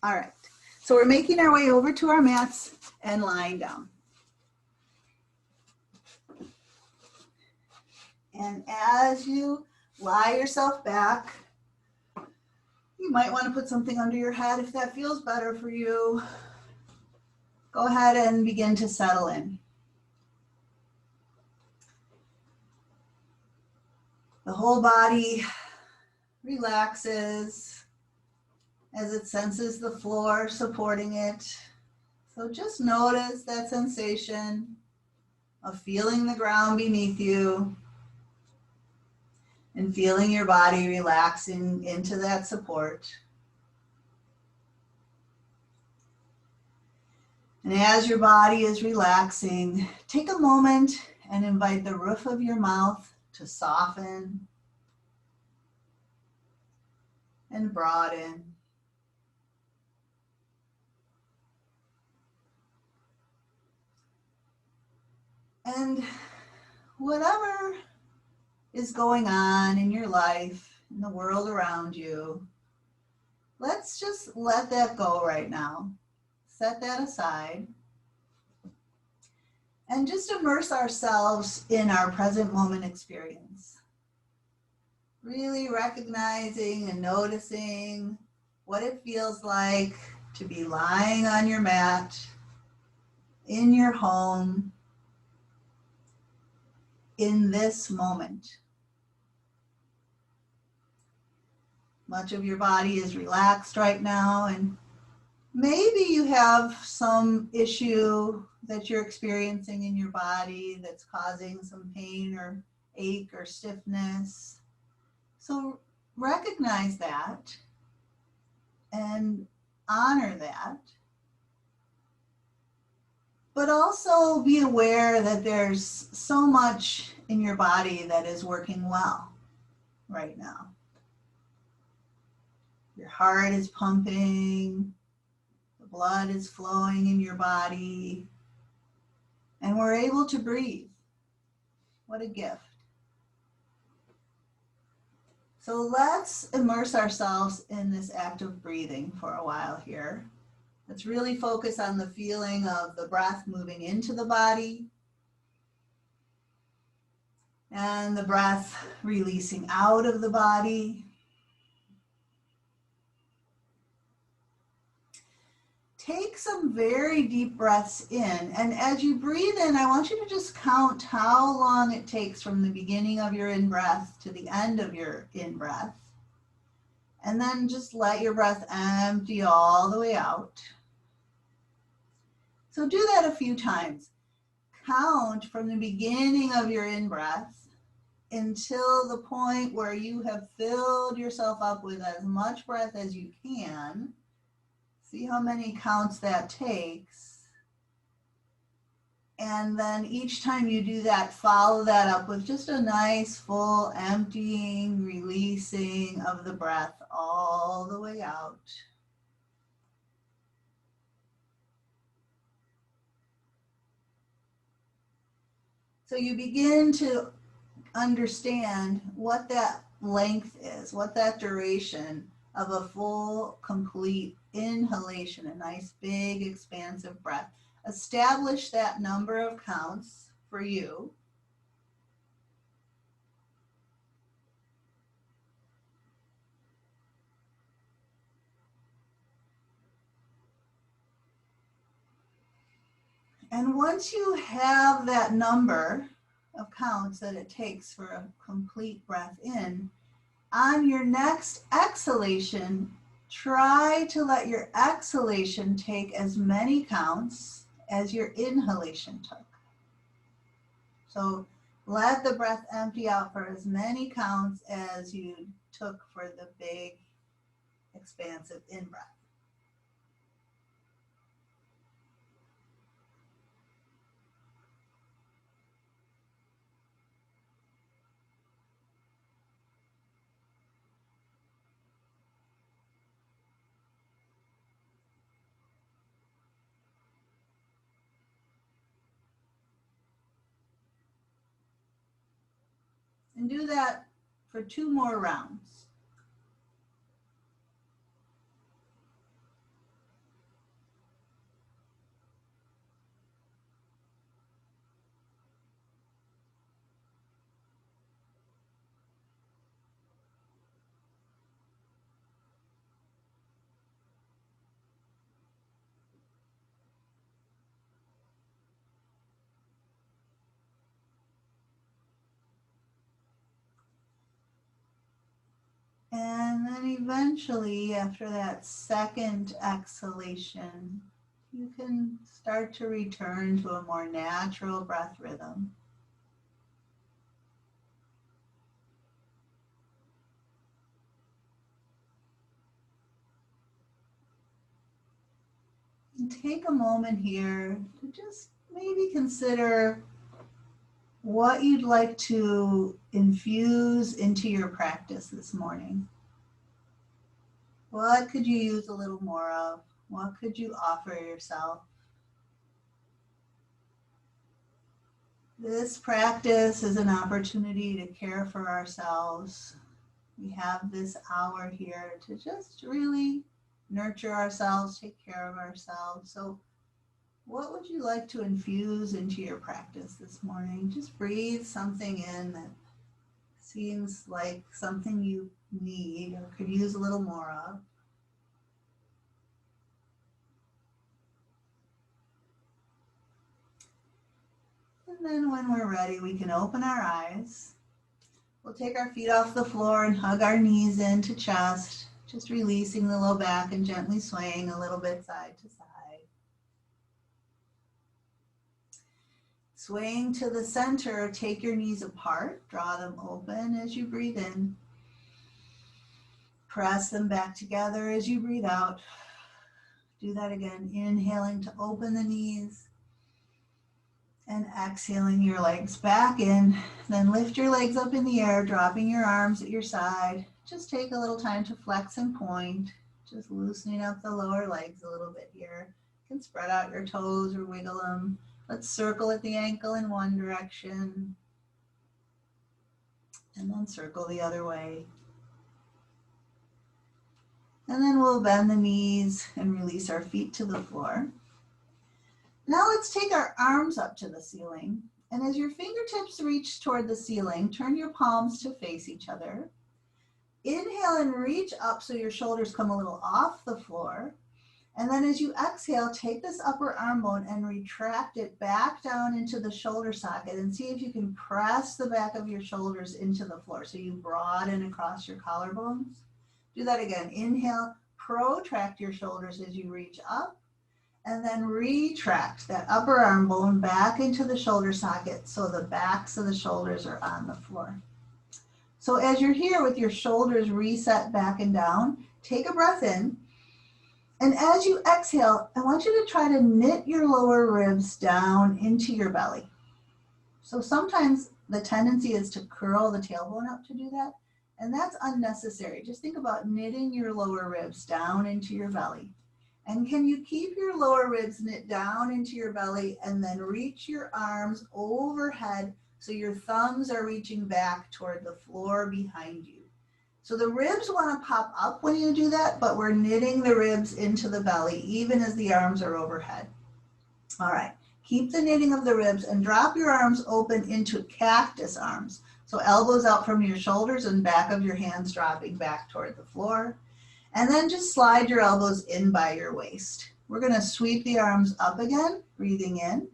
All right. So we're making our way over to our mats and lying down. And as you lie yourself back, you might want to put something under your head if that feels better for you. Go ahead and begin to settle in. The whole body relaxes as it senses the floor supporting it. So just notice that sensation of feeling the ground beneath you and feeling your body relaxing into that support. And as your body is relaxing, take a moment and invite the roof of your mouth to soften and broaden. And whatever is going on in your life, in the world around you, let's just let that go right now. Set that aside. And just immerse ourselves in our present moment experience. Really recognizing and noticing what it feels like to be lying on your mat in your home in this moment. Much of your body is relaxed right now, and maybe you have some issue that you're experiencing in your body that's causing some pain or ache or stiffness. So recognize that and honor that. But also be aware that there's so much in your body that is working well right now. Your heart is pumping, the blood is flowing in your body, and we're able to breathe. What a gift. So let's immerse ourselves in this act of breathing for a while here. Let's really focus on the feeling of the breath moving into the body and the breath releasing out of the body. Take some very deep breaths in, and as you breathe in, I want you to just count how long it takes from the beginning of your in-breath to the end of your in-breath. And then just let your breath empty all the way out. So do that a few times. Count from the beginning of your in-breath until the point where you have filled yourself up with as much breath as you can. See how many counts that takes. And then each time you do that, follow that up with just a nice full emptying, releasing of the breath all the way out. So you begin to understand what that length is, what that duration of a full, complete inhalation, a nice, big, expansive breath. Establish that number of counts for you. And once you have that number of counts that it takes for a complete breath in, on your next exhalation, try to let your exhalation take as many counts as your inhalation took. So let the breath empty out for as many counts as you took for the big, expansive in-breath. And do that for 2 more rounds. And then eventually, after that second exhalation, you can start to return to a more natural breath rhythm. And take a moment here to just maybe consider what you'd like to infuse into your practice this morning. What could you use a little more of? What could you offer yourself? This practice is an opportunity to care for ourselves. We have this hour here to just really nurture ourselves, take care of ourselves. So what would you like to infuse into your practice this morning? Just breathe something in that seems like something you need or could use a little more of. And then when we're ready, we can open our eyes. We'll take our feet off the floor and hug our knees into chest, just releasing the low back and gently swaying a little bit side to side. Swaying to the center, take your knees apart, draw them open as you breathe in. Press them back together as you breathe out. Do that again, inhaling to open the knees and exhaling your legs back in. Then lift your legs up in the air, dropping your arms at your side. Just take a little time to flex and point, just loosening up the lower legs a little bit here. You can spread out your toes or wiggle them. Let's circle at the ankle in one direction and then circle the other way. And then we'll bend the knees and release our feet to the floor. Now let's take our arms up to the ceiling. And as your fingertips reach toward the ceiling, turn your palms to face each other. Inhale and reach up so your shoulders come a little off the floor. And then as you exhale, take this upper arm bone and retract it back down into the shoulder socket and see if you can press the back of your shoulders into the floor. So you broaden across your collarbones. Do that again. Inhale, protract your shoulders as you reach up. And then retract that upper arm bone back into the shoulder socket so the backs of the shoulders are on the floor. So as you're here with your shoulders reset back and down, take a breath in. And as you exhale, I want you to try to knit your lower ribs down into your belly. So sometimes the tendency is to curl the tailbone up to do that, and that's unnecessary. Just think about knitting your lower ribs down into your belly. And can you keep your lower ribs knit down into your belly and then reach your arms overhead so your thumbs are reaching back toward the floor behind you. So the ribs want to pop up when you do that, but we're knitting the ribs into the belly even as the arms are overhead. All right, keep the knitting of the ribs and drop your arms open into cactus arms. So elbows out from your shoulders and back of your hands dropping back toward the floor. And then just slide your elbows in by your waist. We're going to sweep the arms up again, breathing in.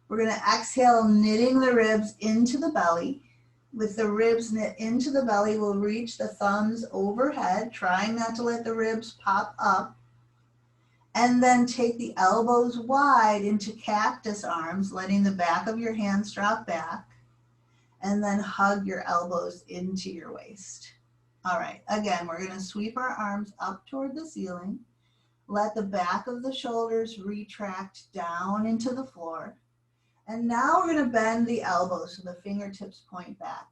We're going to exhale, knitting the ribs into the belly. With the ribs knit into the belly, we'll reach the thumbs overhead, trying not to let the ribs pop up. And then take the elbows wide into cactus arms, letting the back of your hands drop back. And then hug your elbows into your waist. All right, again, we're going to sweep our arms up toward the ceiling. Let the back of the shoulders retract down into the floor. And now we're going to bend the elbows so the fingertips point back.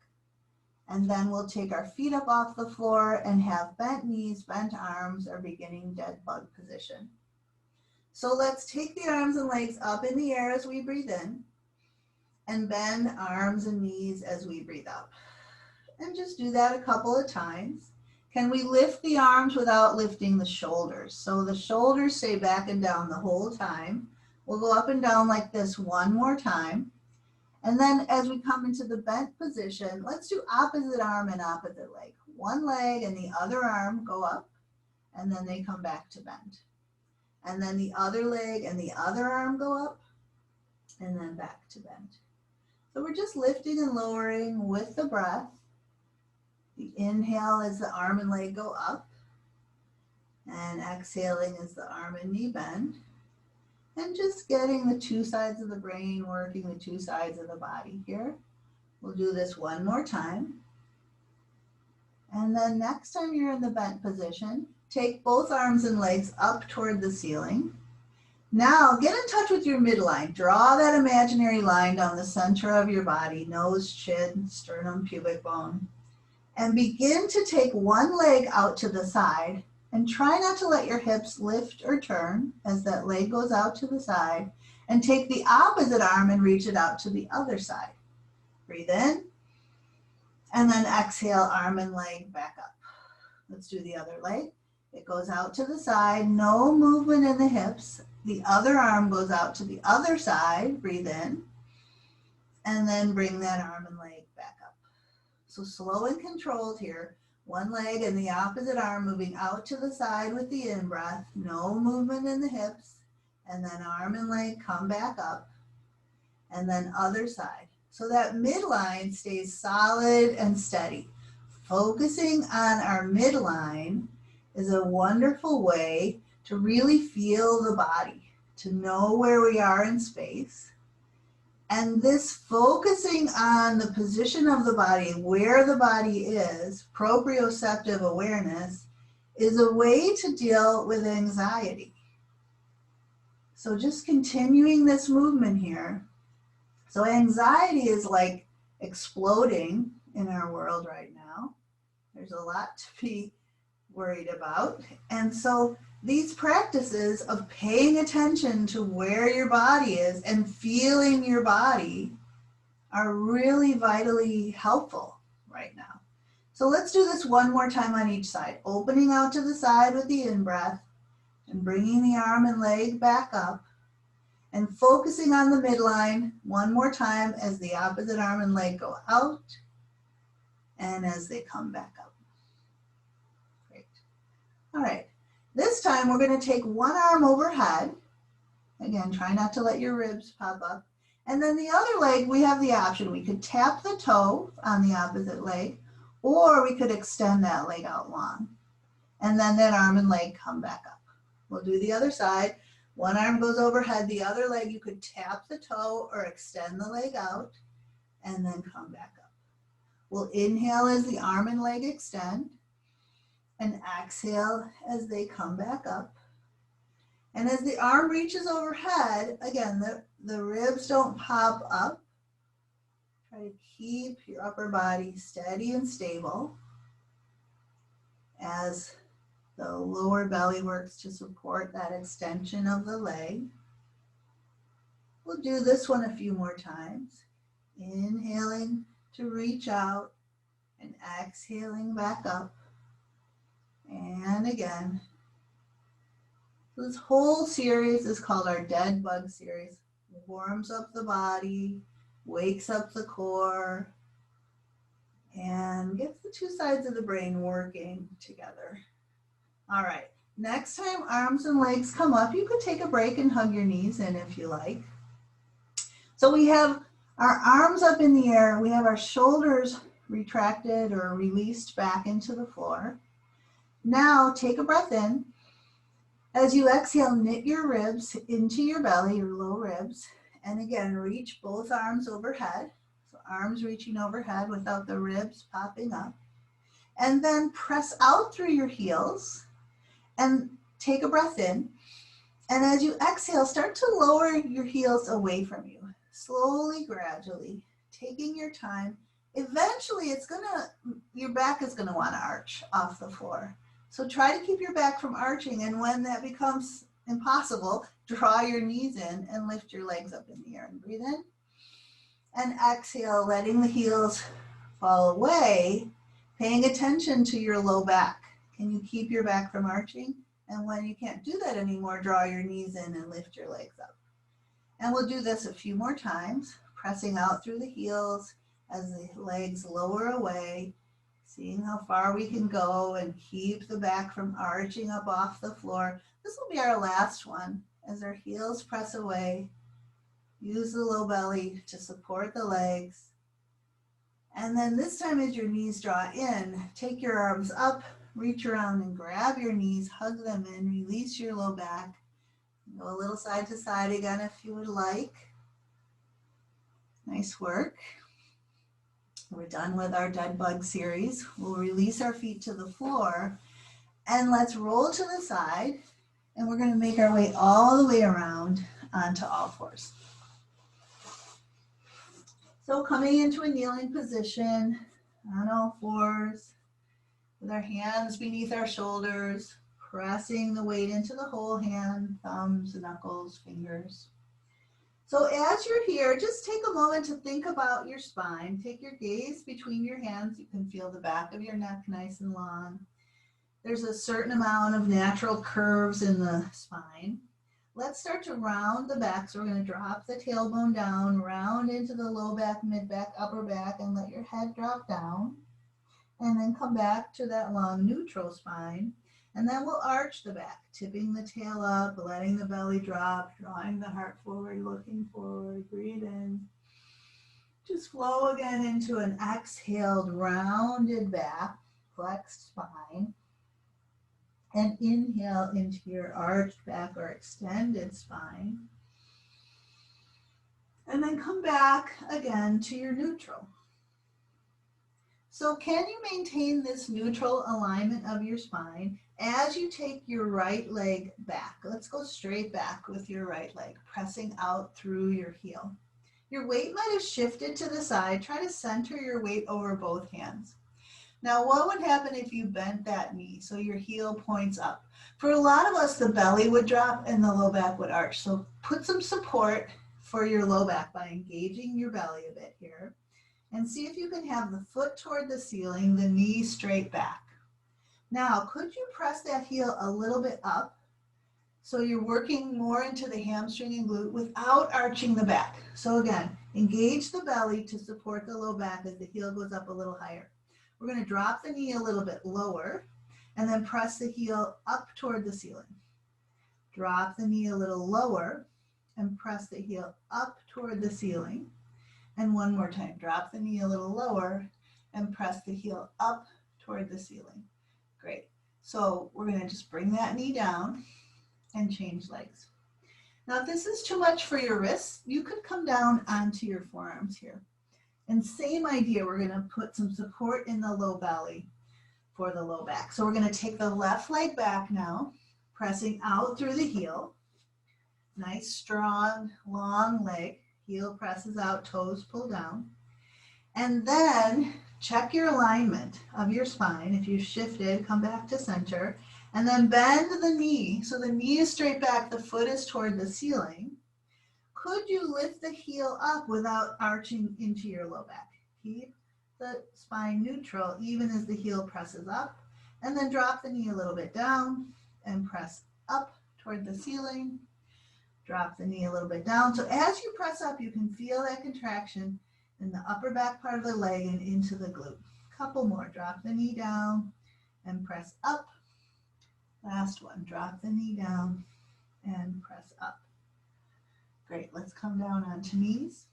And then we'll take our feet up off the floor and have bent knees, bent arms, or beginning dead bug position. So let's take the arms and legs up in the air as we breathe in and bend arms and knees as we breathe out. And just do that a couple of times. Can we lift the arms without lifting the shoulders? So the shoulders stay back and down the whole time. We'll go up and down like this one more time. And then as we come into the bent position, let's do opposite arm and opposite leg. One leg and the other arm go up, and then they come back to bend. And then the other leg and the other arm go up, and then back to bend. So we're just lifting and lowering with the breath. The inhale as the arm and leg go up, and exhaling as the arm and knee bend. And just getting the two sides of the brain working the two sides of the body here. We'll do this one more time. And then next time you're in the bent position, take both arms and legs up toward the ceiling. Now get in touch with your midline. Draw that imaginary line down the center of your body, nose, chin, sternum, pubic bone. And begin to take one leg out to the side and try not to let your hips lift or turn as that leg goes out to the side, and take the opposite arm and reach it out to the other side. Breathe in, and then exhale, arm and leg back up. Let's do the other leg. It goes out to the side, no movement in the hips. The other arm goes out to the other side, breathe in, and then bring that arm and leg back up. So slow and controlled here. One leg and the opposite arm moving out to the side with the in-breath, no movement in the hips, and then arm and leg come back up, and then other side. So that midline stays solid and steady. Focusing on our midline is a wonderful way to really feel the body, to know where we are in space. And this focusing on the position of the body, where the body is, proprioceptive awareness, is a way to deal with anxiety. So just continuing this movement here. So anxiety is like exploding in our world right now. There's a lot to be worried about. And so these practices of paying attention to where your body is and feeling your body are really vitally helpful right now. So let's do this one more time on each side. Opening out to the side with the in-breath and bringing the arm and leg back up, and focusing on the midline one more time as the opposite arm and leg go out and as they come back up. Great. All right. This time we're going to take one arm overhead. Again, try not to let your ribs pop up. And then the other leg, we have the option. We could tap the toe on the opposite leg, or we could extend that leg out long. And then that arm and leg come back up. We'll do the other side. One arm goes overhead, the other leg, you could tap the toe or extend the leg out and then come back up. We'll inhale as the arm and leg extend, and exhale as they come back up. And as the arm reaches overhead, again, the ribs don't pop up. Try to keep your upper body steady and stable as the lower belly works to support that extension of the leg. We'll do this one a few more times. Inhaling to reach out and exhaling back up. And again. This whole series is called our Dead Bug series. Warms up the body, wakes up the core, and gets the two sides of the brain working together. All right, next time arms and legs come up, you could take a break and hug your knees in if you like. So we have our arms up in the air, we have our shoulders retracted or released back into the floor. Now take a breath in. As you exhale, knit your ribs into your belly, your low ribs, and again, reach both arms overhead. So arms reaching overhead without the ribs popping up. And then press out through your heels and take a breath in. And as you exhale, start to lower your heels away from you, slowly, gradually, taking your time. Eventually, your back is gonna wanna arch off the floor. So try to keep your back from arching, and when that becomes impossible, draw your knees in and lift your legs up in the air and breathe in. And exhale, letting the heels fall away, paying attention to your low back. Can you keep your back from arching? And when you can't do that anymore, draw your knees in and lift your legs up. And we'll do this a few more times, pressing out through the heels as the legs lower away, seeing how far we can go and keep the back from arching up off the floor. This will be our last one. As our heels press away, use the low belly to support the legs. And then this time as your knees draw in, take your arms up, reach around and grab your knees, hug them in, release your low back. Go a little side to side again if you would like. Nice work. We're done with our dead bug series. We'll release our feet to the floor and let's roll to the side, and we're going to make our way all the way around onto all fours. So coming into a kneeling position on all fours with our hands beneath our shoulders, pressing the weight into the whole hand, thumbs, knuckles, fingers. So as you're here, just take a moment to think about your spine. Take your gaze between your hands. You can feel the back of your neck nice and long. There's a certain amount of natural curves in the spine. Let's start to round the back. So we're going to drop the tailbone down, round into the low back, mid back, upper back, and let your head drop down. And then come back to that long neutral spine. And then we'll arch the back, tipping the tail up, letting the belly drop, drawing the heart forward, looking forward, breathe in. Just flow again into an exhaled, rounded back, flexed spine. And inhale into your arched back or extended spine. And then come back again to your neutral. So can you maintain this neutral alignment of your spine as you take your right leg back? Let's go straight back with your right leg, pressing out through your heel. Your weight might have shifted to the side. Try to center your weight over both hands. Now, what would happen if you bent that knee so your heel points up? For a lot of us, the belly would drop and the low back would arch. So put some support for your low back by engaging your belly a bit here. And see if you can have the foot toward the ceiling, the knee straight back. Now, could you press that heel a little bit up so you're working more into the hamstring and glute without arching the back? So again, engage the belly to support the low back as the heel goes up a little higher. We're going to drop the knee a little bit lower and then press the heel up toward the ceiling. Drop the knee a little lower and press the heel up toward the ceiling. And one more time, drop the knee a little lower and press the heel up toward the ceiling. Great. So we're going to just bring that knee down and change legs. Now, if this is too much for your wrists, you could come down onto your forearms here. And same idea, we're going to put some support in the low belly for the low back. So we're going to take the left leg back now, pressing out through the heel. Nice, strong, long leg. Heel presses out, toes pull down. And then check your alignment of your spine. If you shifted, come back to center. And then bend the knee. So the knee is straight back, the foot is toward the ceiling. Could you lift the heel up without arching into your low back? Keep the spine neutral even as the heel presses up. And then drop the knee a little bit down and press up toward the ceiling. Drop the knee a little bit down. So as you press up, you can feel that contraction in the upper back part of the leg and into the glute. Couple more. Drop the knee down and press up. Last one. Drop the knee down and press up. Great. Let's come down onto knees.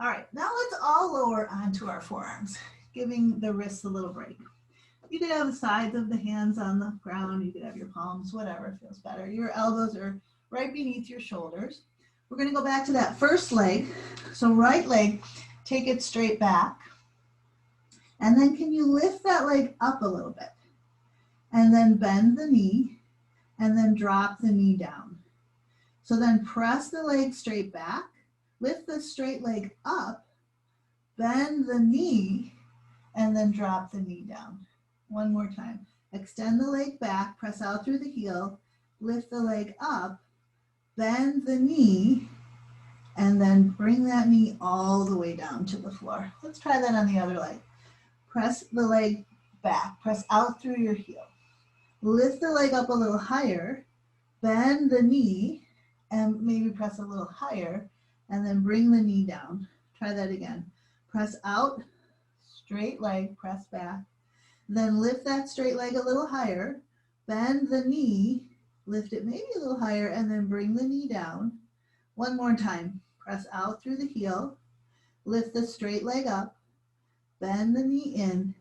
All right. Now let's all lower onto our forearms, giving the wrists a little break. You could have the sides of the hands on the ground. You could have your palms, whatever feels better. Your elbows are right beneath your shoulders. We're going to go back to that first leg. So right leg, take it straight back. And then can you lift that leg up a little bit? And then bend the knee and then drop the knee down. So then press the leg straight back, lift the straight leg up, bend the knee, and then drop the knee down. One more time. Extend the leg back, press out through the heel, lift the leg up, bend the knee, and then bring that knee all the way down to the floor. Let's try that on the other leg. Press the leg back, press out through your heel. Lift the leg up a little higher, bend the knee, and maybe press a little higher, and then bring the knee down. Try that again. Press out, straight leg, press back. Then lift that straight leg a little higher, bend the knee, lift it maybe a little higher, and then bring the knee down. One more time. Press out through the heel, lift the straight leg up, Bend the knee in,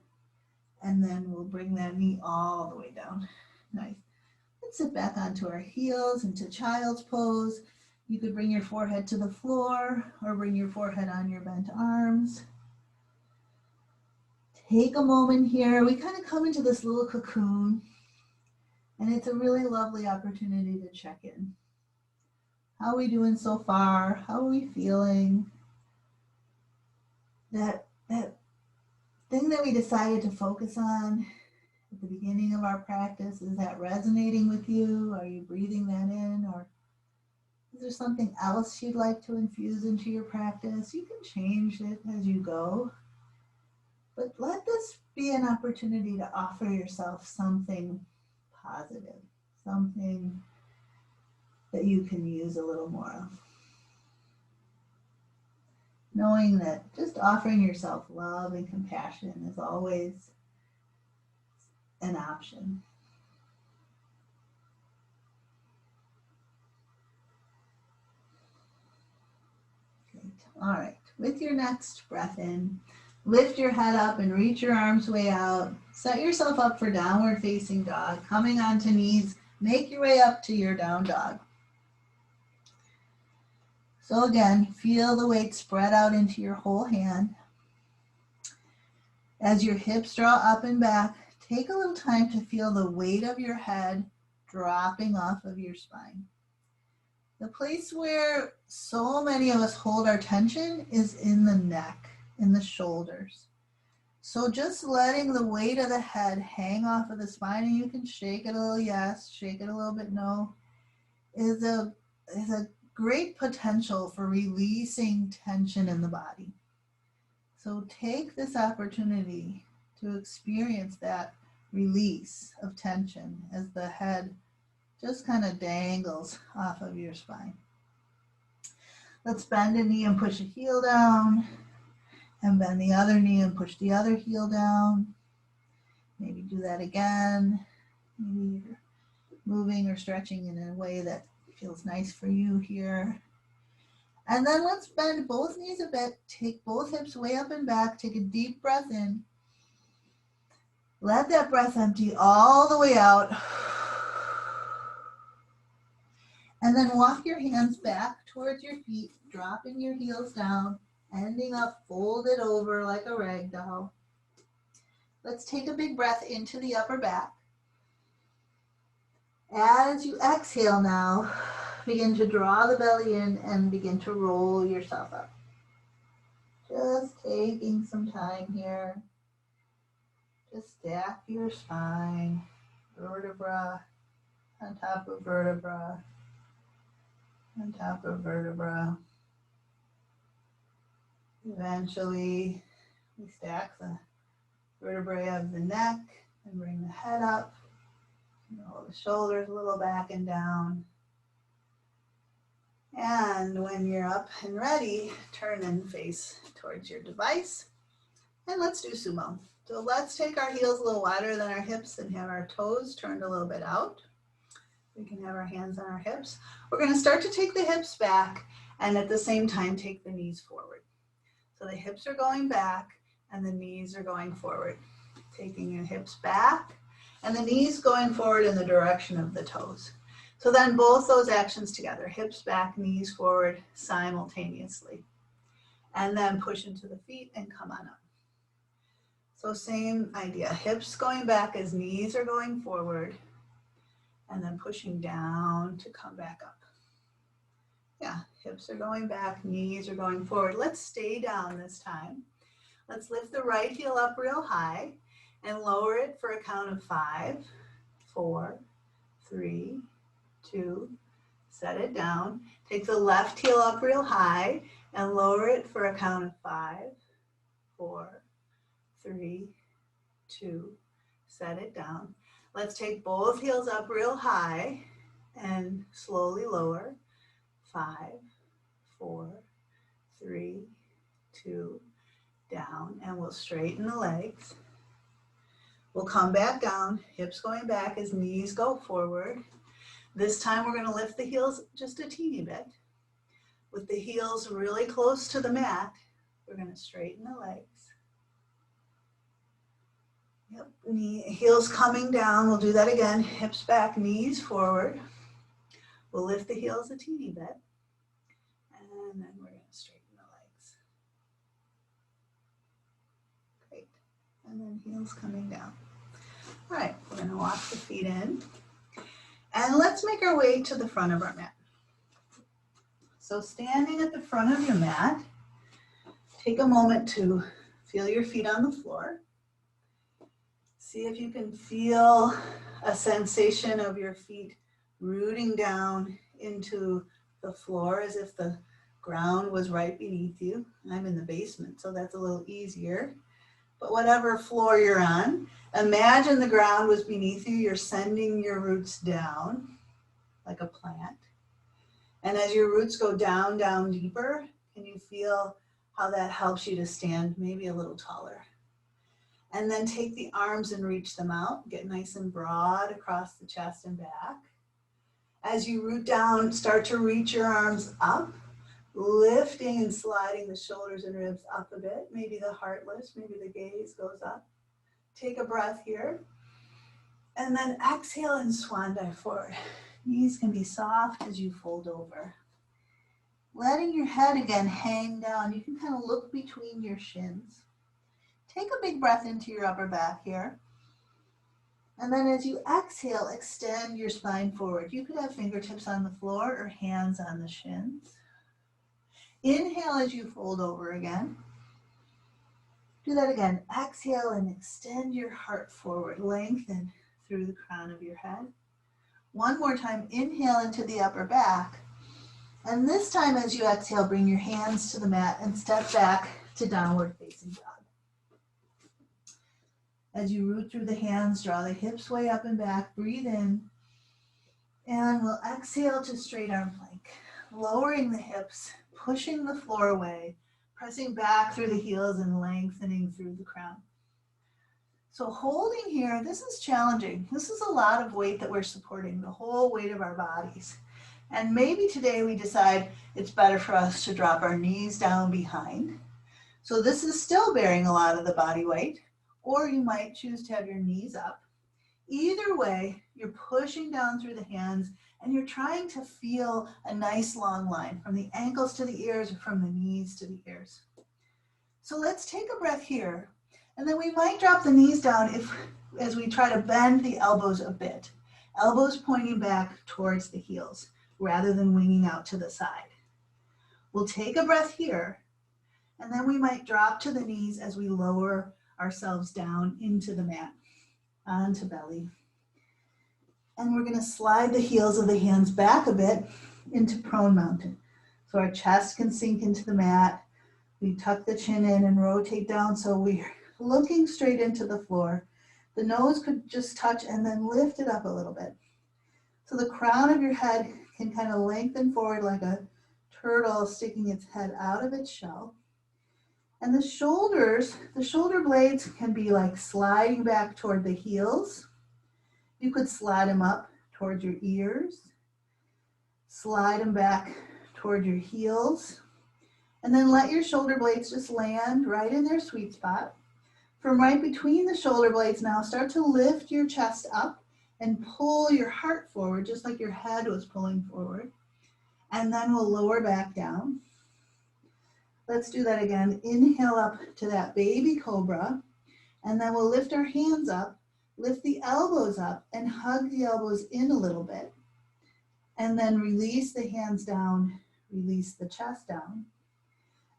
and then we'll bring that knee all the way down. Nice. Let's sit back onto our heels into child's pose. You could bring your forehead to the floor or bring your forehead on your bent arms. Take a moment here. We kind of come into this little cocoon, and it's a really lovely opportunity to check in. How are we doing so far? How are we feeling? That thing that we decided to focus on at the beginning of our practice, is that resonating with you? Are you breathing that in? Or is there something else you'd like to infuse into your practice? You can change it as you go. But let this be an opportunity to offer yourself something positive, something that you can use a little more of. Knowing that just offering yourself love and compassion is always an option. Great. All right. With your next breath in, lift your head up and reach your arms way out. Set yourself up for downward facing dog. Coming onto knees, make your way up to your down dog. So again, feel the weight spread out into your whole hand. As your hips draw up and back, take a little time to feel the weight of your head dropping off of your spine. The place where so many of us hold our tension is in the neck, in the shoulders. So just letting the weight of the head hang off of the spine, and you can shake it a little yes, shake it a little bit no, is a great potential for releasing tension in the body. So take this opportunity to experience that release of tension as the head just kind of dangles off of your spine. Let's bend a knee and push a heel down, and bend the other knee and push the other heel down. Maybe do that again. Maybe you're moving or stretching in a way that feels nice for you here. And then let's bend both knees a bit, take both hips way up and back, take a deep breath in. Let that breath empty all the way out. And then walk your hands back towards your feet, dropping your heels down, ending up folded over like a rag doll. Let's take a big breath into the upper back. As you exhale now, begin to draw the belly in and begin to roll yourself up. Just taking some time here. Just stack your spine, vertebra on top of vertebra, on top of vertebra. Eventually, we stack the vertebrae of the neck and bring the head up. Roll the shoulders a little back and down. And when you're up and ready, turn and face towards your device. And let's do sumo. So let's take our heels a little wider than our hips and have our toes turned a little bit out. We can have our hands on our hips. We're going to start to take the hips back and at the same time take the knees forward. So the hips are going back and the knees are going forward. Taking your hips back and the knees going forward in the direction of the toes. So then both those actions together, hips back, knees forward simultaneously. And then push into the feet and come on up. So same idea, hips going back as knees are going forward and then pushing down to come back up. Yeah, hips are going back, knees are going forward. Let's stay down this time. Let's lift the right heel up real high and lower it for a count of 5, 4, 3, 2, set it down. Take the left heel up real high and lower it for a count of 5, 4, 3, 2, set it down. Let's take both heels up real high and slowly lower. 5, 4, 3, 2, down, and we'll straighten the legs. We'll come back down, hips going back as knees go forward. This time we're going to lift the heels just a teeny bit. With the heels really close to the mat, we're going to straighten the legs. Yep, heels coming down. We'll do that again. Hips back, knees forward. We'll lift the heels a teeny bit. And then we're going to straighten the legs. Great. And then heels coming down. All right, we're going to walk the feet in. And let's make our way to the front of our mat. So standing at the front of your mat, take a moment to feel your feet on the floor. See if you can feel a sensation of your feet rooting down into the floor as if the ground was right beneath you. I'm in the basement, so that's a little easier. But whatever floor you're on, imagine the ground was beneath you. You're sending your roots down like a plant. And as your roots go down, down deeper, can you feel how that helps you to stand maybe a little taller? And then take the arms and reach them out. Get nice and broad across the chest and back. As you root down, start to reach your arms up, lifting and sliding the shoulders and ribs up a bit. Maybe the heart lifts, maybe the gaze goes up. Take a breath here. And then exhale and swan dive forward. Knees can be soft as you fold over. Letting your head again hang down. You can kind of look between your shins. Take a big breath into your upper back here. And then as you exhale, extend your spine forward. You could have fingertips on the floor or hands on the shins. Inhale as you fold over again. Do that again. Exhale and extend your heart forward. Lengthen through the crown of your head. One more time. Inhale into the upper back. And this time as you exhale, bring your hands to the mat and step back to downward facing dog. As you root through the hands, draw the hips way up and back, breathe in, and we'll exhale to straight arm plank. Lowering the hips, pushing the floor away, pressing back through the heels and lengthening through the crown. So holding here, this is challenging. This is a lot of weight that we're supporting, the whole weight of our bodies. And maybe today we decide it's better for us to drop our knees down behind. So this is still bearing a lot of the body weight. Or you might choose to have your knees up. Either way, you're pushing down through the hands and you're trying to feel a nice long line from the ankles to the ears or from the knees to the ears. So let's take a breath here. And then we might drop the knees down as we try to bend the elbows a bit. Elbows pointing back towards the heels rather than winging out to the side. We'll take a breath here. And then we might drop to the knees as we lower ourselves down into the mat, onto belly. And we're going to slide the heels of the hands back a bit into prone mountain. So our chest can sink into the mat. We tuck the chin in and rotate down so we're looking straight into the floor. The nose could just touch and then lift it up a little bit. So the crown of your head can kind of lengthen forward like a turtle sticking its head out of its shell. And the shoulder blades can be like sliding back toward the heels. You could slide them up toward your ears, slide them back toward your heels, and then let your shoulder blades just land right in their sweet spot. From right between the shoulder blades now, start to lift your chest up and pull your heart forward, just like your head was pulling forward. And then we'll lower back down. Let's do that again. Inhale up to that baby cobra, and then we'll lift our hands up, lift the elbows up, and hug the elbows in a little bit. And then release the hands down, release the chest down.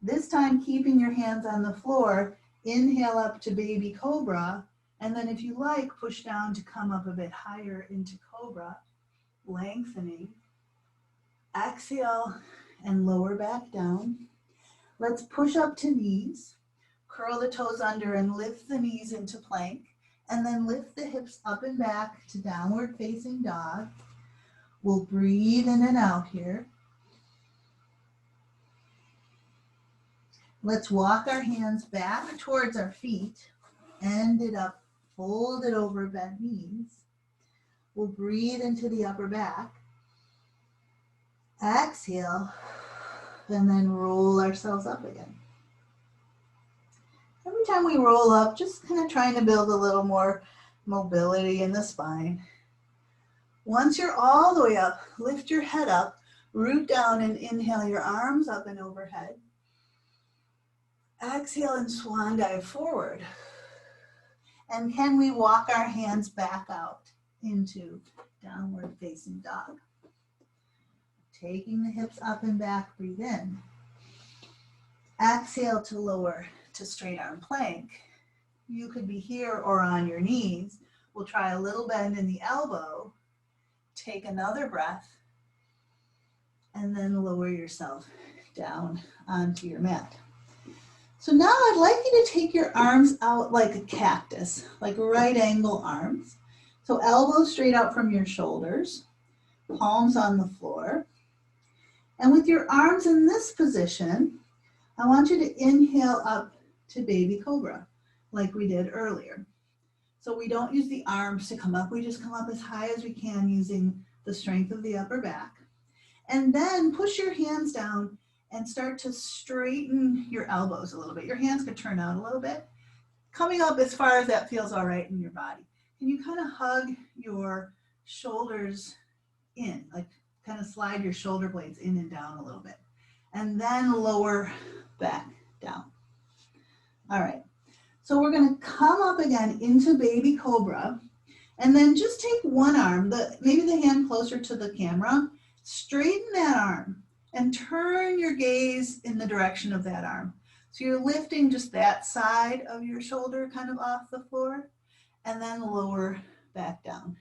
This time, keeping your hands on the floor, inhale up to baby cobra, and then if you like, push down to come up a bit higher into cobra, lengthening. Exhale and lower back down. Let's push up to knees, curl the toes under and lift the knees into plank, and then lift the hips up and back to downward facing dog. We'll breathe in and out here. Let's walk our hands back towards our feet, end it up, fold it over, bent knees. We'll breathe into the upper back. Exhale. And then roll ourselves up again. Every time we roll up, just kind of trying to build a little more mobility in the spine. Once you're all the way up, lift your head up, root down and inhale your arms up and overhead. Exhale and swan dive forward. And can we walk our hands back out into downward facing dog? Taking the hips up and back, breathe in. Exhale to lower to straight arm plank. You could be here or on your knees. We'll try a little bend in the elbow. Take another breath and then lower yourself down onto your mat. So now I'd like you to take your arms out like a cactus, like right angle arms. So elbows straight out from your shoulders, palms on the floor. And with your arms in this position, I want you to inhale up to baby cobra, like we did earlier. So we don't use the arms to come up, we just come up as high as we can using the strength of the upper back. And then push your hands down and start to straighten your elbows a little bit. Your hands could turn out a little bit. Coming up as far as that feels all right in your body. Can you kind of hug your shoulders in, like kind of slide your shoulder blades in and down a little bit. And then lower back down. All right, so we're gonna come up again into baby cobra, and then just take one arm, maybe the hand closer to the camera, straighten that arm and turn your gaze in the direction of that arm. So you're lifting just that side of your shoulder kind of off the floor, and then lower back down.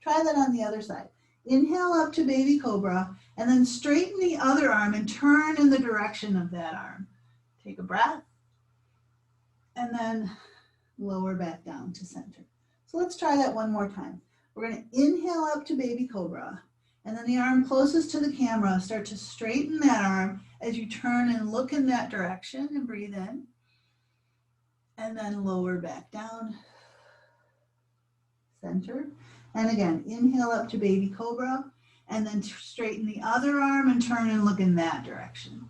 Try that on the other side. Inhale up to baby cobra, and then straighten the other arm and turn in the direction of that arm. Take a breath, and then lower back down to center. So let's try that one more time. We're going to inhale up to baby cobra, and then the arm closest to the camera, start to straighten that arm as you turn and look in that direction and breathe in, and then lower back down, center. And again, inhale up to baby cobra, and then straighten the other arm and turn and look in that direction.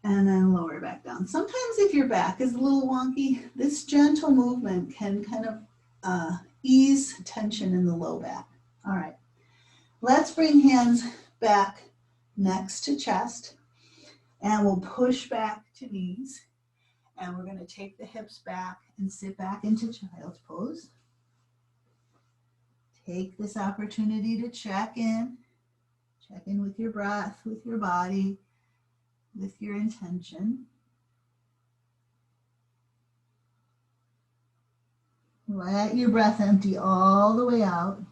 And then lower back down. Sometimes if your back is a little wonky, this gentle movement can kind of ease tension in the low back. All right, let's bring hands back next to chest, and we'll push back to knees. And we're going to take the hips back and sit back into child's pose. Take this opportunity to check in with your breath, with your body, with your intention. Let your breath empty all the way out.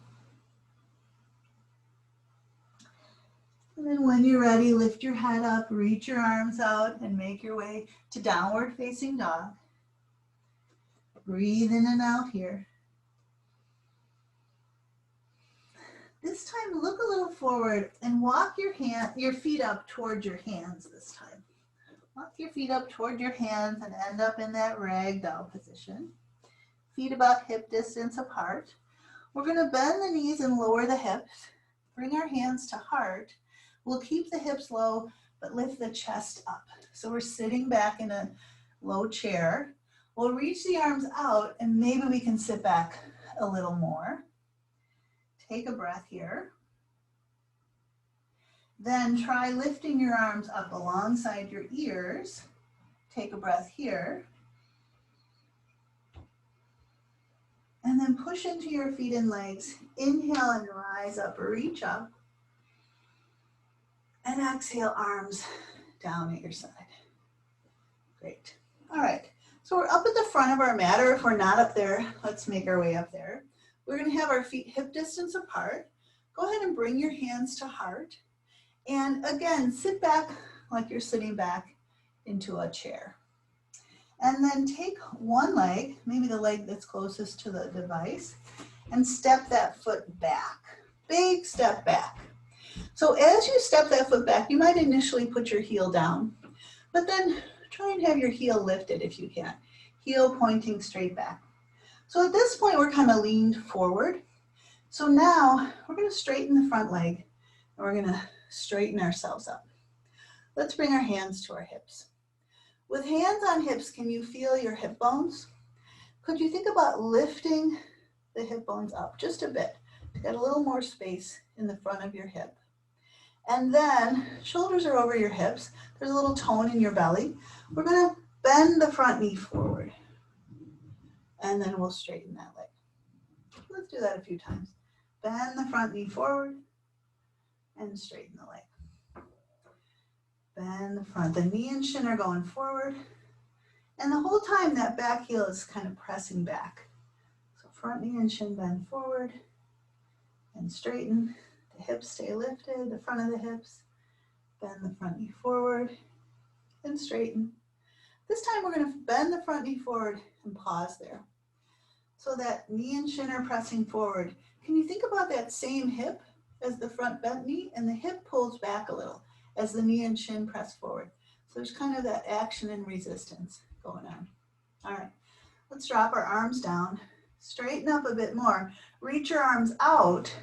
And then when you're ready, lift your head up, reach your arms out, and make your way to downward facing dog. Breathe in and out here. This time, look a little forward and walk your feet up toward your hands this time. Walk your feet up toward your hands and end up in that ragdoll position. Feet about hip distance apart. We're going to bend the knees and lower the hips. Bring our hands to heart. We'll keep the hips low, but lift the chest up. So we're sitting back in a low chair. We'll reach the arms out, and maybe we can sit back a little more. Take a breath here. Then try lifting your arms up alongside your ears. Take a breath here. And then push into your feet and legs. Inhale and rise up, reach up. And exhale, arms down at your side. Great. All right, so we're up at the front of our mat, or if we're not up there, let's make our way up there. We're going to have our feet hip distance apart. Go ahead and bring your hands to heart. And again, sit back like you're sitting back into a chair. And then take one leg, maybe the leg that's closest to the device, and step that foot back. Big step back. So as you step that foot back, you might initially put your heel down, but then try and have your heel lifted if you can. Heel pointing straight back. So at this point, we're kind of leaned forward. So now we're going to straighten the front leg, and we're going to straighten ourselves up. Let's bring our hands to our hips. With hands on hips, can you feel your hip bones? Could you think about lifting the hip bones up just a bit to get a little more space in the front of your hip? And then shoulders are over your hips. There's a little tone in your belly. We're going to bend the front knee forward. And then we'll straighten that leg. Let's do that a few times. Bend the front knee forward and straighten the leg. Bend the front. The knee and shin are going forward. And the whole time that back heel is kind of pressing back. So front knee and shin bend forward and straighten. The hips stay lifted, the front of the hips. Bend the front knee forward and straighten. This time we're going to bend the front knee forward and pause there. So that knee and shin are pressing forward. Can you think about that same hip as the front bent knee? And the hip pulls back a little as the knee and shin press forward. So there's kind of that action and resistance going on. All right, let's drop our arms down. Straighten up a bit more. Reach your arms out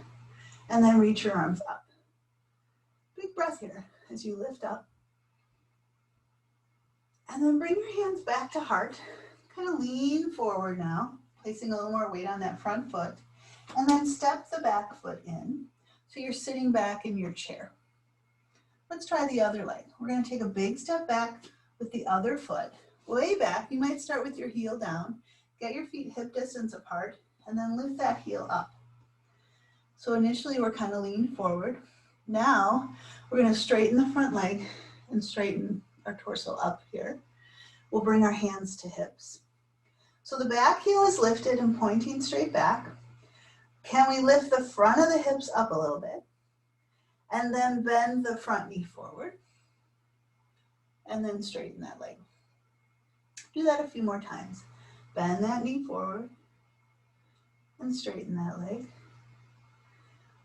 and then reach your arms up. Big breath here as you lift up. And then bring your hands back to heart. Kind of lean forward now, placing a little more weight on that front foot. And then step the back foot in. So you're sitting back in your chair. Let's try the other leg. We're going to take a big step back with the other foot. Way back, you might start with your heel down. Get your feet hip distance apart and then lift that heel up. So initially we're kind of leaning forward. Now we're going to straighten the front leg and straighten our torso up here. We'll bring our hands to hips. So the back heel is lifted and pointing straight back. Can we lift the front of the hips up a little bit? And then bend the front knee forward. And then straighten that leg. Do that a few more times. Bend that knee forward. And straighten that leg.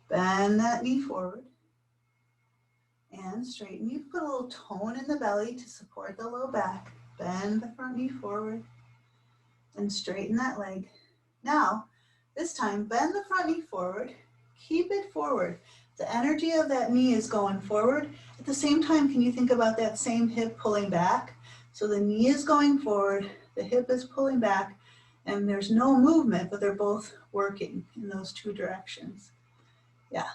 Bend that knee forward. And straighten. You put a little tone in the belly to support the low back. Bend the front knee forward. And straighten that leg. Now, this time, bend the front knee forward. Keep it forward. The energy of that knee is going forward. At the same time, can you think about that same hip pulling back? So the knee is going forward, the hip is pulling back, and there's no movement, but they're both working in those two directions. Yeah.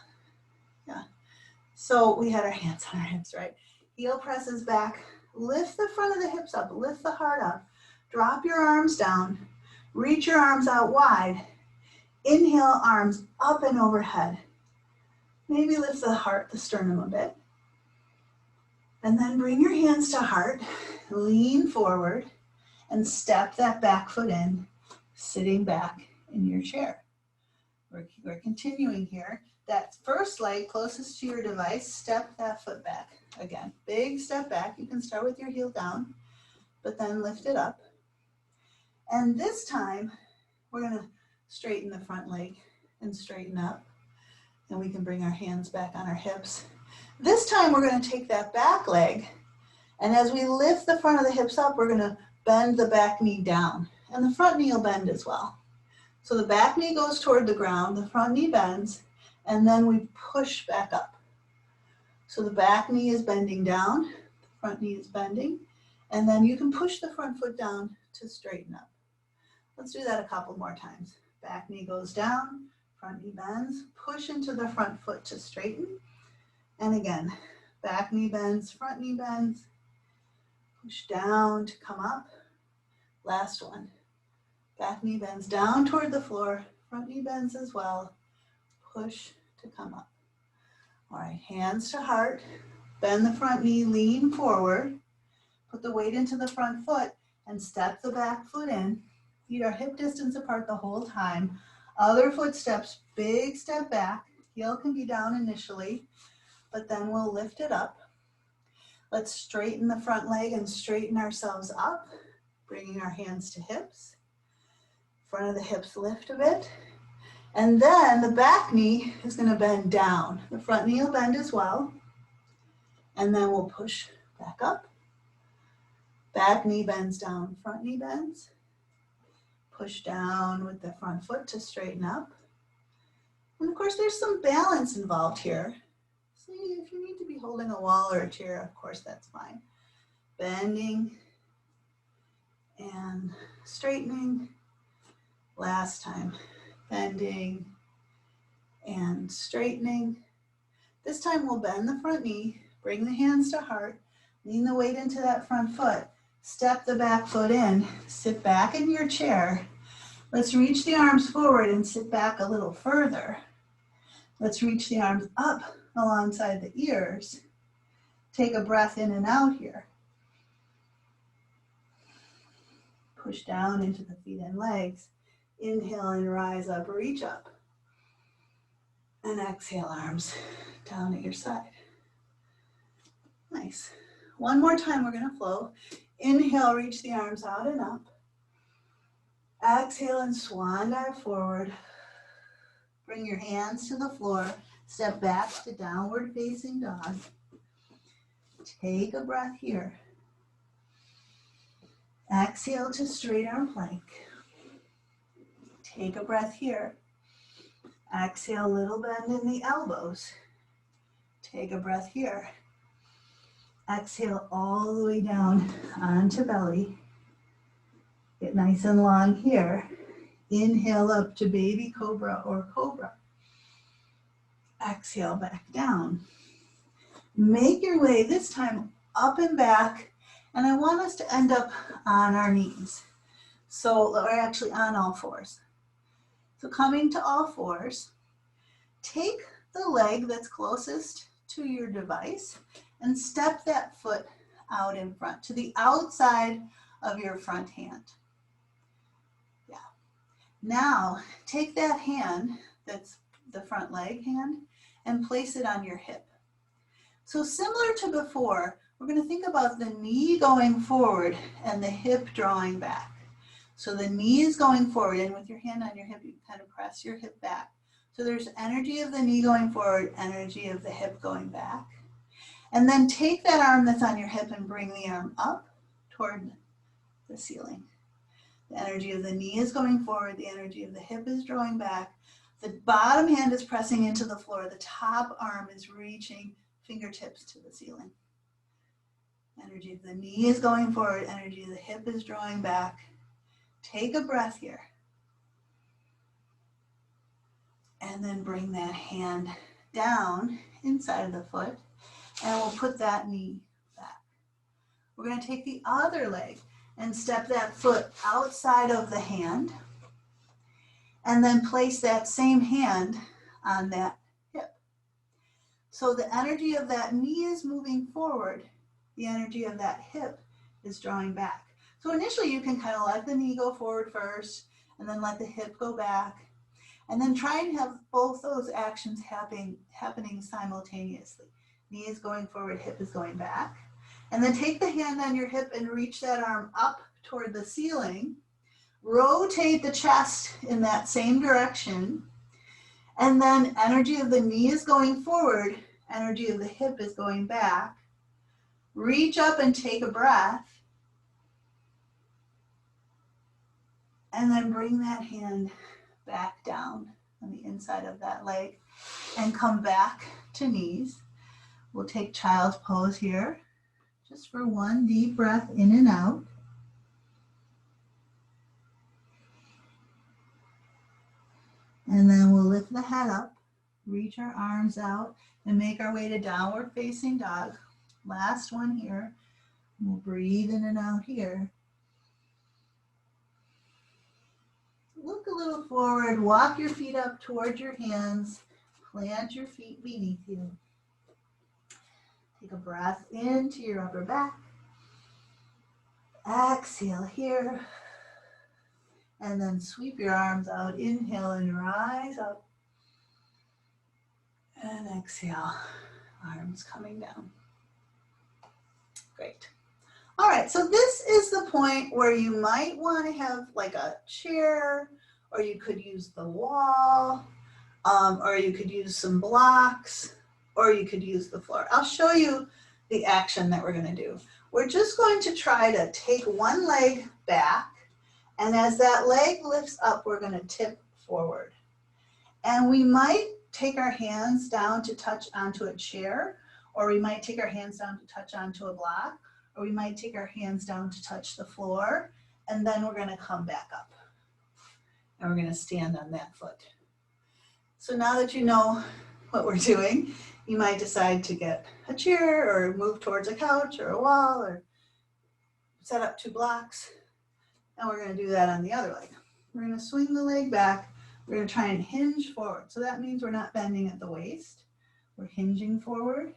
So we had our hands on our hips, right? Heel presses back. Lift the front of the hips up. Lift the heart up. Drop your arms down. Reach your arms out wide. Inhale, arms up and overhead. Maybe lift the heart, the sternum a bit. And then bring your hands to heart. Lean forward and step that back foot in, sitting back in your chair. We're continuing here. That first leg closest to your device, step that foot back. Again, big step back. You can start with your heel down, but then lift it up. And this time, we're going to straighten the front leg and straighten up. And we can bring our hands back on our hips. This time, we're going to take that back leg. And as we lift the front of the hips up, we're going to bend the back knee down. And the front knee will bend as well. So the back knee goes toward the ground, the front knee bends, and then we push back up. So the back knee is bending down, the front knee is bending, and then you can push the front foot down to straighten up. Let's do that a couple more times. Back knee goes down, front knee bends, push into the front foot to straighten. And again, back knee bends, front knee bends, push down to come up. Last one. Back knee bends down toward the floor, front knee bends as well. Push to come up. All right, hands to heart. Bend the front knee, lean forward. Put the weight into the front foot and step the back foot in. Feet are hip distance apart the whole time. Other footsteps, big step back. Heel can be down initially, but then we'll lift it up. Let's straighten the front leg and straighten ourselves up, bringing our hands to hips. Front of the hips lift a bit. And then the back knee is going to bend down. The front knee will bend as well. And then we'll push back up. Back knee bends down, front knee bends. Push down with the front foot to straighten up. And of course, there's some balance involved here. So if you need to be holding a wall or a chair, of course, that's fine. Bending and straightening. Last time, bending and straightening. This time we'll bend the front knee, bring the hands to heart, lean the weight into that front foot, step the back foot in, sit back in your chair. Let's reach the arms forward and sit back a little further. Let's reach the arms up alongside the ears. Take a breath in and out here. Push down into the feet and legs. Inhale and rise up, reach up. And exhale, arms down at your side. Nice. One more time, we're gonna flow. Inhale, reach the arms out and up. Exhale and swan dive forward. Bring your hands to the floor. Step back to downward facing dog. Take a breath here. Exhale to straight arm plank. Take a breath here. Exhale, little bend in the elbows. Take a breath here. Exhale all the way down onto belly. Get nice and long here. Inhale up to baby cobra or cobra. Exhale back down. Make your way this time up and back, and I want us to end up on our knees. So we're actually on all fours. So coming to all fours, take the leg that's closest to your device and step that foot out in front to the outside of your front hand. Yeah. Now take that hand, that's the front leg hand, and place it on your hip. So similar to before, we're going to think about the knee going forward and the hip drawing back. So the knee is going forward, and with your hand on your hip, you kind of press your hip back. So there's energy of the knee going forward, energy of the hip going back. And then take that arm that's on your hip and bring the arm up toward the ceiling. The energy of the knee is going forward, the energy of the hip is drawing back. The bottom hand is pressing into the floor, the top arm is reaching fingertips to the ceiling. Energy of the knee is going forward, energy of the hip is drawing back. Take a breath here. And then bring that hand down inside of the foot, and we'll put that knee back. We're going to take the other leg and step that foot outside of the hand, and then place that same hand on that hip. So the energy of that knee is moving forward, the energy of that hip is drawing back. So initially you can kind of let the knee go forward first, and then let the hip go back, and then try and have both those actions happening simultaneously. Knee is going forward, hip is going back. And then take the hand on your hip and reach that arm up toward the ceiling. Rotate the chest in that same direction. And then energy of the knee is going forward, energy of the hip is going back. Reach up and take a breath. And then bring that hand back down on the inside of that leg and come back to knees. We'll take child's pose here, just for one deep breath in and out. And then we'll lift the head up, reach our arms out, and make our way to downward facing dog. Last one here. We'll breathe in and out here. Look a little forward, walk your feet up towards your hands, plant your feet beneath you. Take a breath into your upper back. Exhale here. And then sweep your arms out. Inhale and rise up. And exhale, arms coming down. Great. All right, so this is the point where you might want to have like a chair, or you could use the wall, or you could use some blocks, or you could use the floor. I'll show you the action that we're going to do. We're just going to try to take one leg back, and as that leg lifts up, we're going to tip forward. And we might take our hands down to touch onto a chair, or we might take our hands down to touch onto a block, or we might take our hands down to touch the floor, and then we're gonna come back up. And we're gonna stand on that foot. So now that you know what we're doing, you might decide to get a chair or move towards a couch or a wall or set up 2 blocks. And we're gonna do that on the other leg. We're gonna swing the leg back. We're gonna try and hinge forward. So that means we're not bending at the waist. We're hinging forward.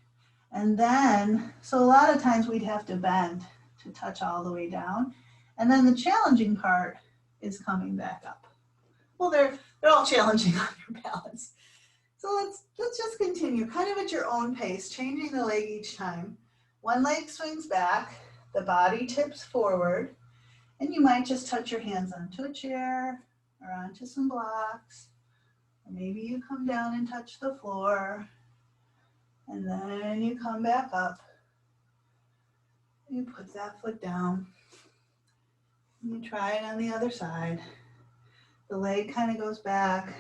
And then, so a lot of times we'd have to bend to touch all the way down. And then the challenging part is coming back up. Well, they're all challenging on your balance. So let's just continue, kind of at your own pace, changing the leg each time. One leg swings back, the body tips forward, and you might just touch your hands onto a chair or onto some blocks. Or maybe you come down and touch the floor, and then you come back up. You put that foot down. You try it on the other side. The leg kind of goes back.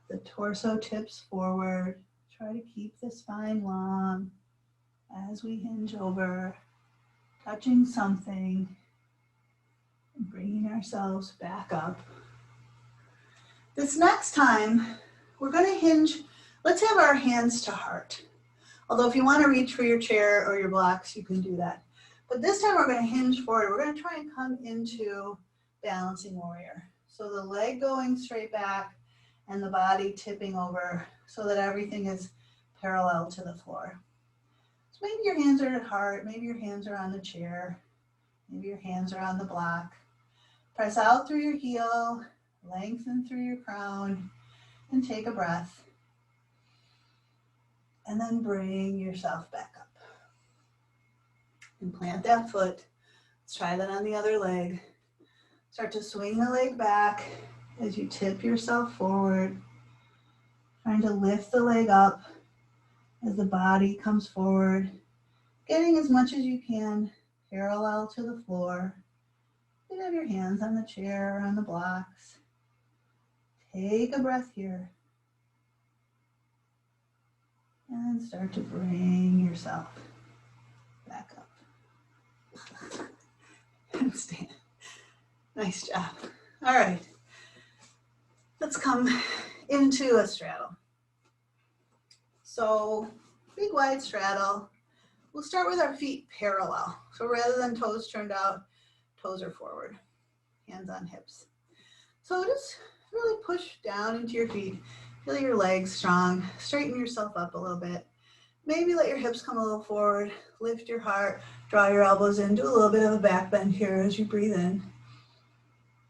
The torso tips forward. Try to keep the spine long as we hinge over, touching something, and bringing ourselves back up. This next time, we're going to hinge. Let's have our hands to heart. Although if you want to reach for your chair or your blocks, you can do that. But this time we're going to hinge forward. We're going to try and come into balancing warrior. So the leg going straight back and the body tipping over so that everything is parallel to the floor. So maybe your hands are at heart, maybe your hands are on the chair, maybe your hands are on the block. Press out through your heel, lengthen through your crown, and take a breath. And then bring yourself back up. And plant that foot. Let's try that on the other leg. Start to swing the leg back as you tip yourself forward. Trying to lift the leg up as the body comes forward. Getting as much as you can parallel to the floor. You can have your hands on the chair or on the blocks. Take a breath here. And start to bring yourself back up. And stand. Nice job. All right. Let's come into a straddle. So big wide straddle. We'll start with our feet parallel. So rather than toes turned out, toes are forward. Hands on hips. So just really push down into your feet. Feel your legs strong. Straighten yourself up a little bit. Maybe let your hips come a little forward. Lift your heart. Draw your elbows in. Do a little bit of a back bend here as you breathe in.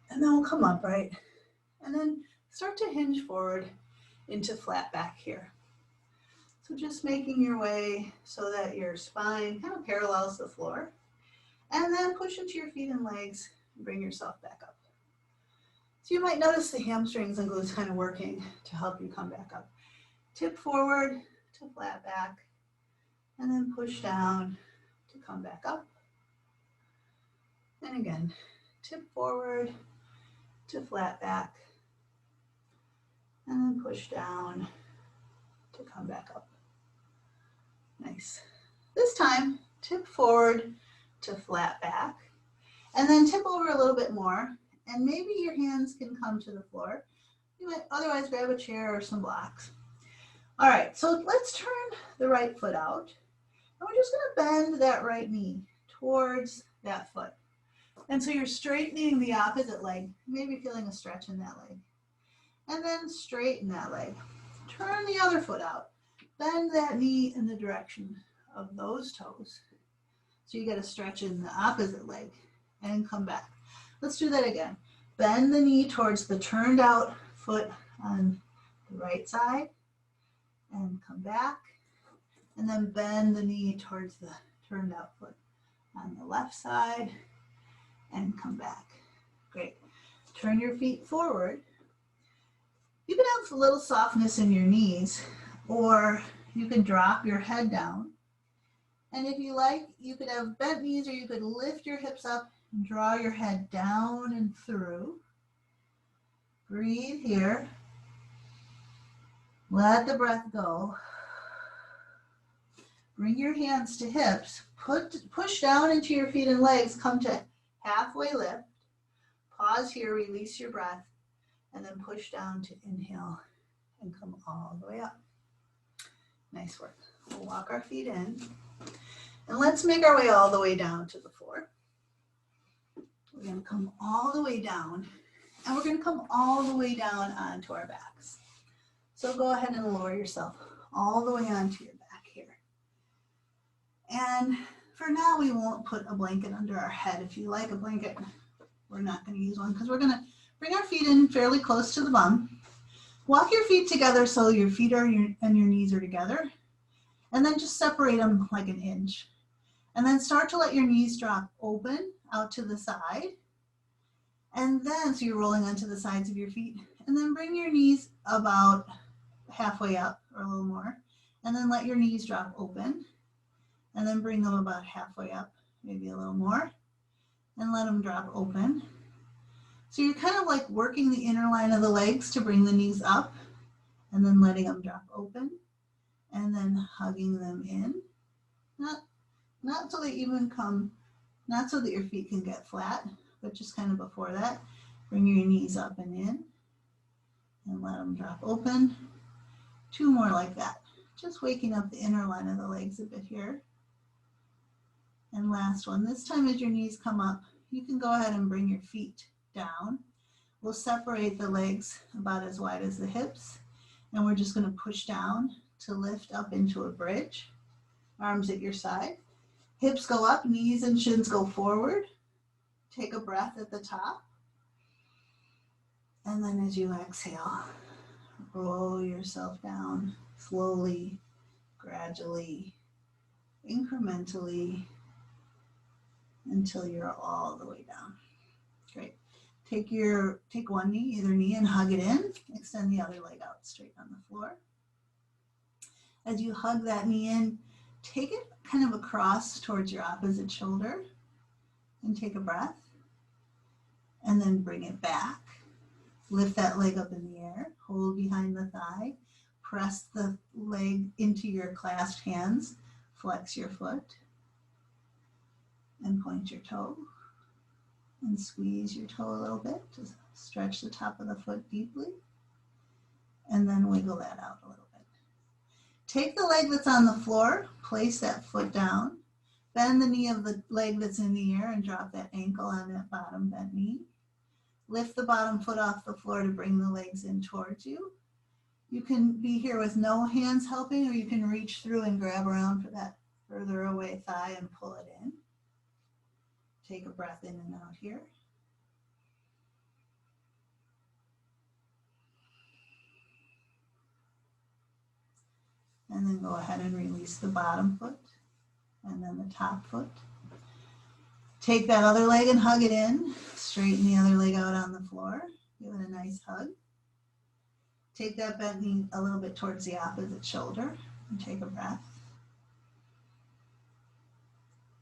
And then we'll come up, right? And then start to hinge forward into flat back here. So just making your way so that your spine kind of parallels the floor. And then push into your feet and legs and bring yourself back up. So you might notice the hamstrings and glutes kind of working to help you come back up. Tip forward to flat back, and then push down to come back up. And again, tip forward to flat back, and then push down to come back up. Nice. This time, tip forward to flat back, and then tip over a little bit more, and maybe your hands can come to the floor. You might otherwise grab a chair or some blocks. All right, so let's turn the right foot out, and we're just gonna bend that right knee towards that foot. And so you're straightening the opposite leg, maybe feeling a stretch in that leg. And then straighten that leg. Turn the other foot out. Bend that knee in the direction of those toes. So you get a stretch in the opposite leg and come back. Let's do that again. Bend the knee towards the turned out foot on the right side and come back. And then bend the knee towards the turned out foot on the left side and come back. Great. Turn your feet forward. You can have a little softness in your knees, or you can drop your head down. And if you like, you could have bent knees, or you could lift your hips up and draw your head down and through. Breathe here. Let the breath go. Bring your hands to hips. Push down into your feet and legs. Come to halfway lift, pause here, release your breath, and then push down to inhale and come all the way up. Nice work. We'll walk our feet in, and let's make our way all the way down to the floor. We're going to come all the way down, and we're going to come all the way down onto our backs. So go ahead and lower yourself all the way onto your back here. And for now, we won't put a blanket under our head. If you like a blanket, we're not going to use one because we're going to bring our feet in fairly close to the bum. Walk your feet together so your feet and your knees are together. And then just separate them like an inch. And then start to let your knees drop open out to the side. And then, so you're rolling onto the sides of your feet. And then bring your knees about halfway up or a little more. And then let your knees drop open. And then bring them about halfway up, maybe a little more. And let them drop open. So you're kind of like working the inner line of the legs to bring the knees up. And then letting them drop open. And then hugging them in. Not so they even come, not so that your feet can get flat, but just kind of before that, bring your knees up and in and let them drop open. 2 more like that. Just waking up the inner line of the legs a bit here. And last one, this time as your knees come up, you can go ahead and bring your feet down. We'll separate the legs about as wide as the hips, and we're just going to push down to lift up into a bridge. Arms at your side. Hips go up, knees and shins go forward. Take a breath at the top. And then as you exhale, roll yourself down slowly, gradually, incrementally, until you're all the way down. Great. Take one knee, either knee, and hug it in. Extend the other leg out straight on the floor. As you hug that knee in, take it kind of across towards your opposite shoulder and take a breath. And then bring it back. Lift that leg up in the air, hold behind the thigh, press the leg into your clasped hands, flex your foot, and point your toe. And squeeze your toe a little bit to stretch the top of the foot deeply. And then wiggle that out a little bit. Take the leg that's on the floor, place that foot down, bend the knee of the leg that's in the air and drop that ankle on that bottom bent knee. Lift the bottom foot off the floor to bring the legs in towards you. You can be here with no hands helping, or you can reach through and grab around for that further away thigh and pull it in. Take a breath in and out here. And then go ahead and release the bottom foot and then the top foot. Take that other leg and hug it in. Straighten the other leg out on the floor. Give it a nice hug. Take that bent knee a little bit towards the opposite shoulder and take a breath.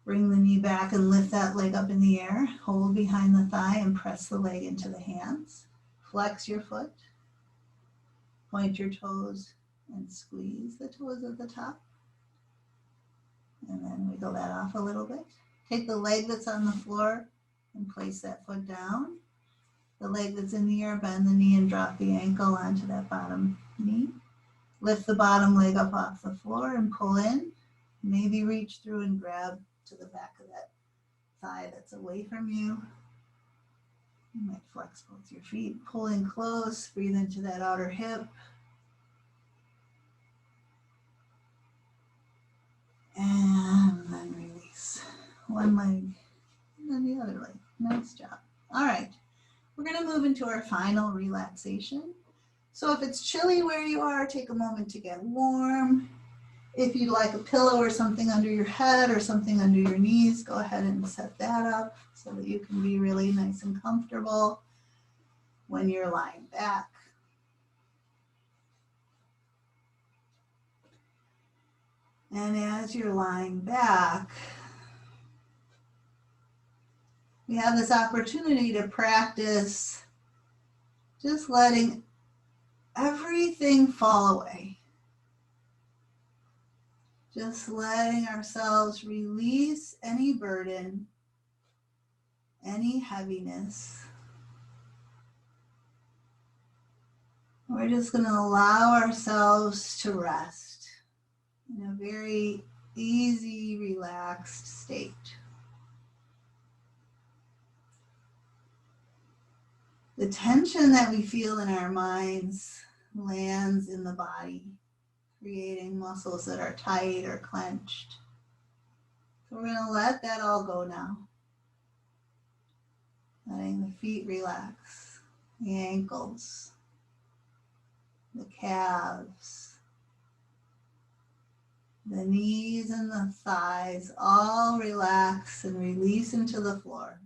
Bring the knee back and lift that leg up in the air. Hold behind the thigh and press the leg into the hands. Flex your foot. Point your toes and squeeze the toes at the top. And then wiggle that off a little bit. Take the leg that's on the floor and place that foot down. The leg that's in the air, bend the knee and drop the ankle onto that bottom knee. Lift the bottom leg up off the floor and pull in. Maybe reach through and grab to the back of that thigh that's away from you. You might flex both your feet. Pull in close, breathe into that outer hip. And then release. One leg and then the other leg. Nice job. All right. We're going to move into our final relaxation. So if it's chilly where you are, take a moment to get warm. If you'd like a pillow or something under your head or something under your knees, go ahead and set that up so that you can be really nice and comfortable when you're lying back. And as you're lying back, we have this opportunity to practice just letting everything fall away. Just letting ourselves release any burden any heaviness. We're just going to allow ourselves to rest in a very easy, relaxed state. The tension that we feel in our minds lands in the body, creating muscles that are tight or clenched. So we're going to let that all go now. Letting the feet relax, the ankles, the calves, the knees and the thighs all relax and release into the floor.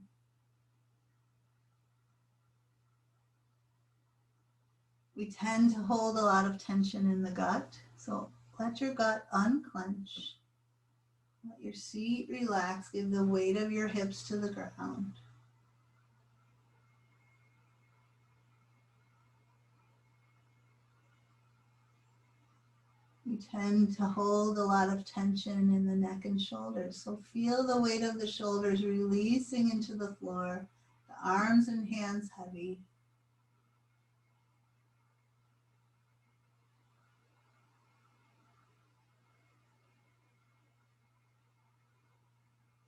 We tend to hold a lot of tension in the gut, so let your gut unclench. Let your seat relax, give the weight of your hips to the ground. We tend to hold a lot of tension in the neck and shoulders, so feel the weight of the shoulders releasing into the floor, the arms and hands heavy.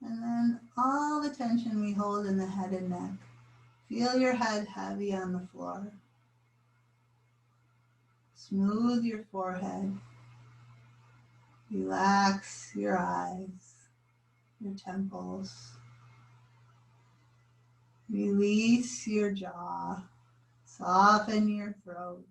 And then all the tension we hold in the head and neck. Feel your head heavy on the floor. Smooth your forehead. Relax your eyes, your temples. Release your jaw. Soften your throat.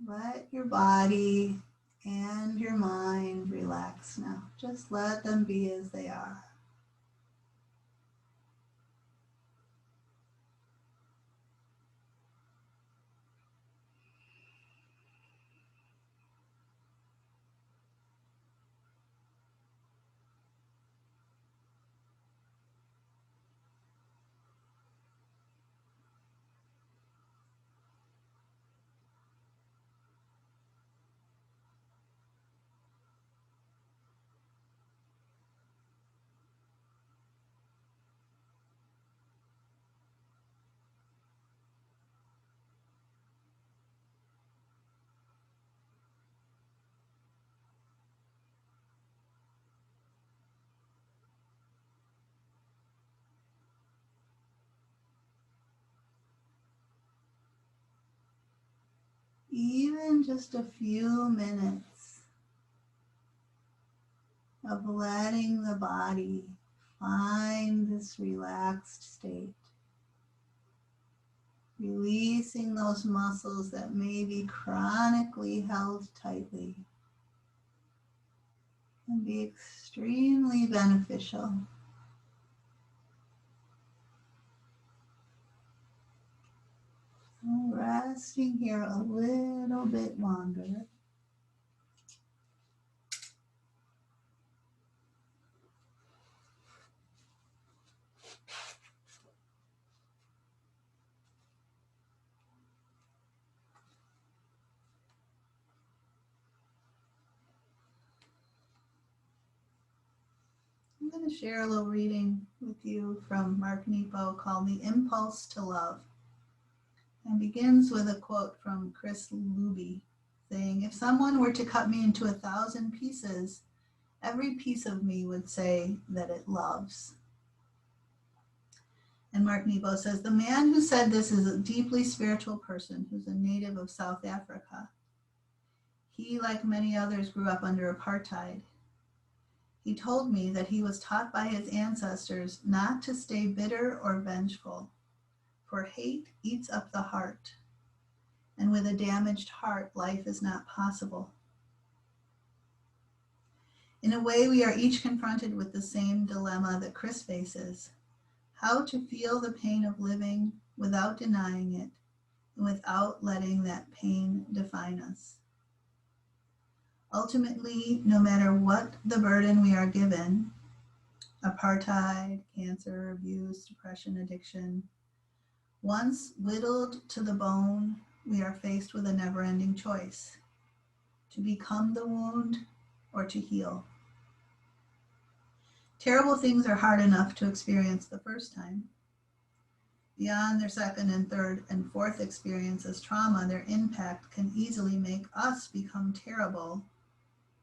Let your body and your mind relax now. Just let them be as they are. Even just a few minutes of letting the body find this relaxed state. Releasing those muscles that may be chronically held tightly can be extremely beneficial. So resting here a little bit longer. I'm going to share a little reading with you from Mark Nepo called The Impulse to Love, and begins with a quote from Chris Luby saying, "If someone were to cut me into 1,000 pieces, every piece of me would say that it loves." And Mark Nepo says, "The man who said this is a deeply spiritual person who's a native of South Africa. He, like many others, grew up under apartheid. He told me that he was taught by his ancestors not to stay bitter or vengeful, for hate eats up the heart, and with a damaged heart, life is not possible. In a way, we are each confronted with the same dilemma that Chris faces: how to feel the pain of living without denying it, and without letting that pain define us. Ultimately, no matter what the burden we are given, apartheid, cancer, abuse, depression, addiction, once whittled to the bone, we are faced with a never-ending choice: to become the wound or to heal. Terrible things are hard enough to experience the first time. Beyond their second and third and fourth experience as trauma, their impact can easily make us become terrible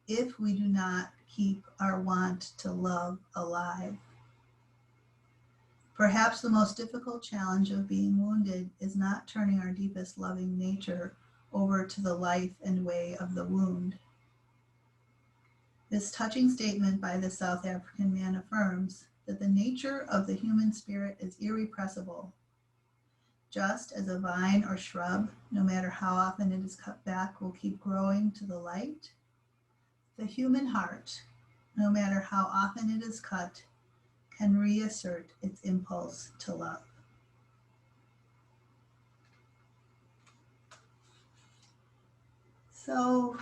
if we do not keep our want to love alive. Perhaps the most difficult challenge of being wounded is not turning our deepest loving nature over to the life and way of the wound. This touching statement by the South African man affirms that the nature of the human spirit is irrepressible. Just as a vine or shrub, no matter how often it is cut back, will keep growing to the light, the human heart, no matter how often it is cut, can reassert its impulse to love. So,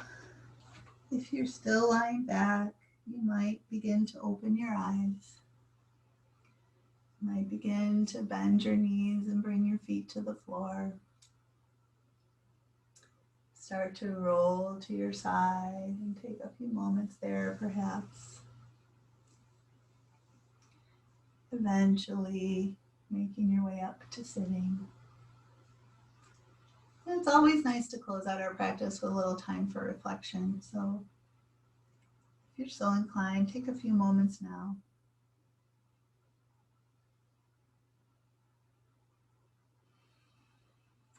if you're still lying back, you might begin to open your eyes. You might begin to bend your knees and bring your feet to the floor. Start to roll to your side and take a few moments there, perhaps. Eventually making your way up to sitting. And it's always nice to close out our practice with a little time for reflection. So if you're so inclined, take a few moments now.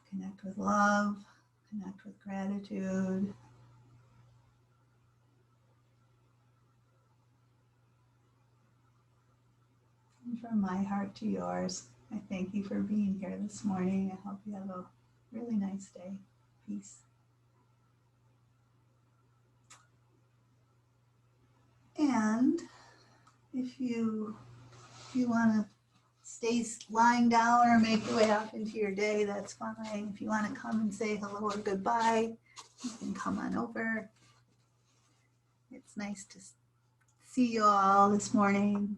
Connect with love, connect with gratitude. And from my heart to yours, I thank you for being here this morning. I hope you have a really nice day. Peace. And if you want to stay lying down or make your way out into your day, that's fine. If you want to come and say hello or goodbye, you can come on over. It's nice to see you all this morning.